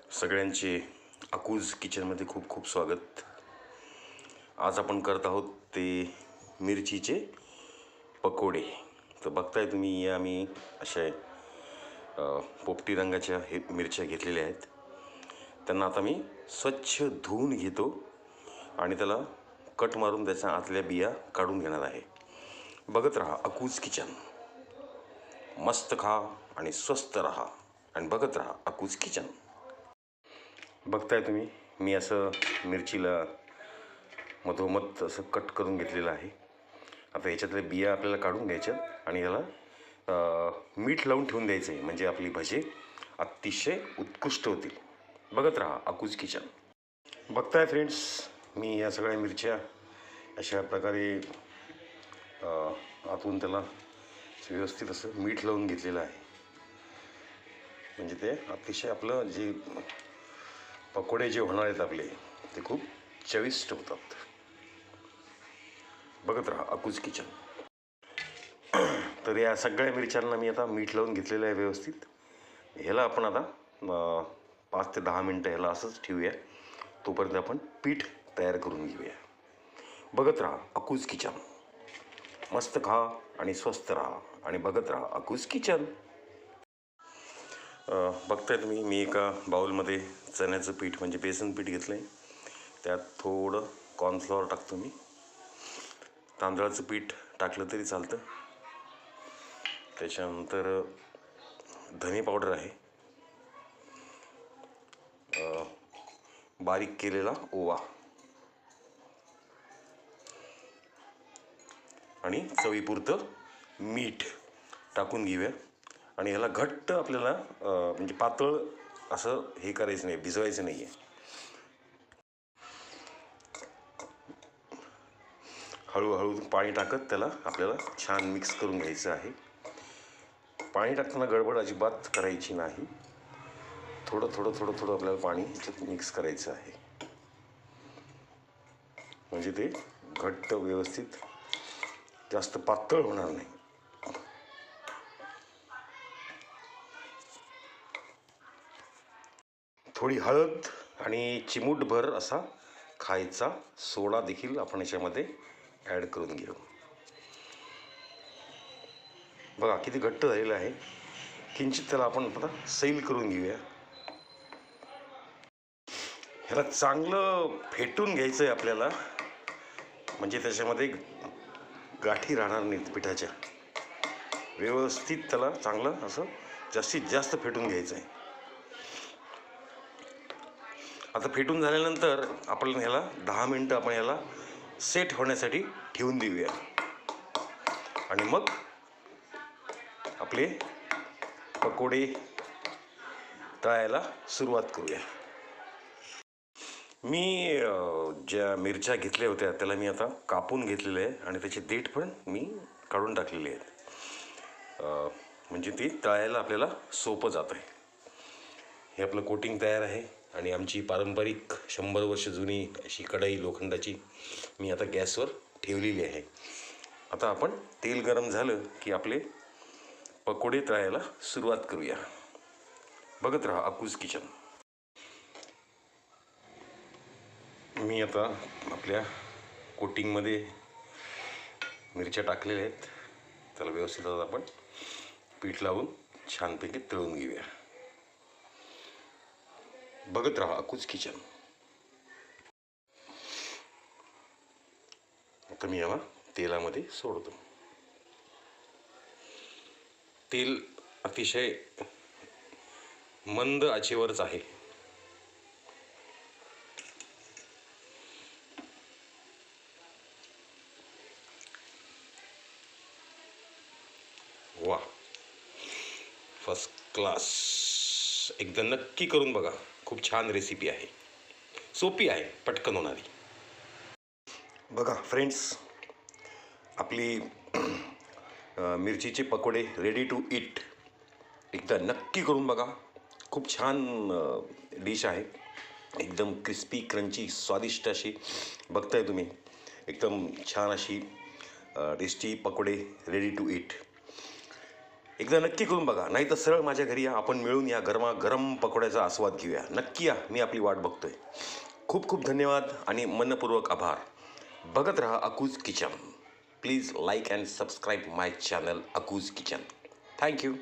सगळ्यांचे अकूज किचनमध्ये खूप खूप स्वागत. आज आपण करत आहोत ते मिरचीचे पकोडे. तर बघताय तुम्ही, या मी अशा पोपटी रंगाच्या हे मिरच्या घेतलेल्या आहेत. त्यांना आता मी स्वच्छ धुवून घेतो आणि त्याला कट मारून त्याच्या आतल्या बिया काढून घेणार आहे. बघत राहा अकूज किचन. मस्त खा आणि स्वस्त राहा आणि बघत राहा अकूज किचन. बघताय तुम्ही, मी असं मिरचीला मधोमध असं कट करून घेतलेलं आहे. आता याच्यातल्या बिया आपल्याला काढून घ्यायच्यात आणि याला मीठ लावून ठेवून द्यायचं आहे, म्हणजे आपली भजी अतिशय उत्कृष्ट होतील. बघत राहा अकूज किचन. बघताय फ्रेंड्स, मी या सगळ्या मिरच्या अशा प्रकारे आतून त्याला व्यवस्थित असं मीठ लावून घेतलेलं आहे, म्हणजे ते अतिशय आपलं जे पकोडे जे होणार आहेत आपले ते खूप चविष्ट होतात. बघत राहा अकूज किचन. तर या सगळ्या मिरच्यांना मी आता मीठ लावून घेतलेलं आहे व्यवस्थित. ह्याला आपण आता 5 ते 10 मिनटं ह्याला असंच ठेवूया. तोपर्यंत आपण पीठ तयार करून घेऊया. बघत राहा अकूज किचन. मस्त खा आणि स्वस्त राहा आणि बघत राहा अकूज किचन. बघताय तुम्ही, मी एका बाउलमध्ये चण्याचं पीठ म्हणजे बेसन पीठ घेतलं आहे. त्यात थोडं कॉर्नफ्लॉवर टाकतो मी. तांदळाचं पीठ टाकलं तरी चालतं. त्याच्यानंतर धने पावडर आहे, बारीक केलेला ओवा आणि चवीपुरतं मीठ टाकून घेऊया. आणि ह्याला घट्ट आपल्याला म्हणजे पातळ असं हे करायचं नाही, भिजवायचं नाही आहे. हळूहळू पाणी टाकत त्याला आपल्याला छान मिक्स करून घ्यायचं आहे. पाणी टाकताना गडबड अजिबात करायची नाही. थोडं थोडं थोडं थोडं आपल्याला पाणी ह्याच्यात मिक्स करायचं आहे, म्हणजे ते घट्ट व्यवस्थित जास्त पातळ होणार नाही. थोडी हळद आणि चिमूटभर असा खायचा सोडा देखील आपण याच्यामध्ये ॲड करून घेऊ. बघा किती घट्ट झालेलं आहे. किंचित त्याला आपण आता सैल करून घेऊया. ह्याला चांगलं फेटून घ्यायचं आहे आपल्याला, म्हणजे त्याच्यामध्ये गाठी राहणार नाहीत पिठाच्या. व्यवस्थित त्याला चांगलं असं जास्तीत जास्त फेटून घ्यायचं आहे. आता फेटून झाल्यानंतर आपण ह्याला 10 मिनटं आपण ह्याला सेट होण्यासाठी ठेवून देऊया आणि मग आपले पकोडे तळायला सुरुवात करूया. मी ज्या मिरच्या घेतल्या होत्या त्याला मी आता कापून घेतलेले आहे आणि त्याचे देठ पण मी काढून टाकलेले आहेत, म्हणजे ते तळायला आपल्याला सोपं जात आहे. हे आपलं कोटिंग तयार आहे आणि आमची पारंपरिक 100 वर्ष जुनी अशी कढई लोखंडाची मी आता गॅसवर ठेवलेली आहे. आता आपण तेल गरम झालं की आपले पकोडे तळायला सुरुवात करूया. बघत राहा अकूज किचन. मी आता आपल्या कोटिंगमध्ये मिरच्या टाकलेल्या आहेत. त्याला व्यवस्थित आपण पीठ लावून छानपैकी तळून घेऊया. बघत राहा अकूज किचन. आता मी याला तेलामध्ये सोडतो. तेल अतिशय मंद आचेवरच आहे. वा, फर्स्ट क्लास. एकदा नक्की करून बघा. खूप छान रेसिपी आहे, सोपी आहे, पटकन होणारी. बघा फ्रेंड्स, आपली मिरचीचे पकोडे रेडी टू ईट. एकदा नक्की करून बघा. खूप छान डिश आहे, एकदम क्रिस्पी क्रंची स्वादिष्ट अशी. बघताय तुम्ही, एकदम छान अशी टेस्टी पकोडे रेडी टू ईट. एकदा नक्की करून बघा, नाही तर सरळ माझ्या घरी या, आपण मिळून या गरम पकोड्याचा आस्वाद घेऊया. नक्की या, मी आपली वाट बघतोय. खूप खूप धन्यवाद आणि मनपूर्वक आभार. बघत रहा अकूज kitchen. Please like and subscribe my channel अकूज किचन. थँक्यू.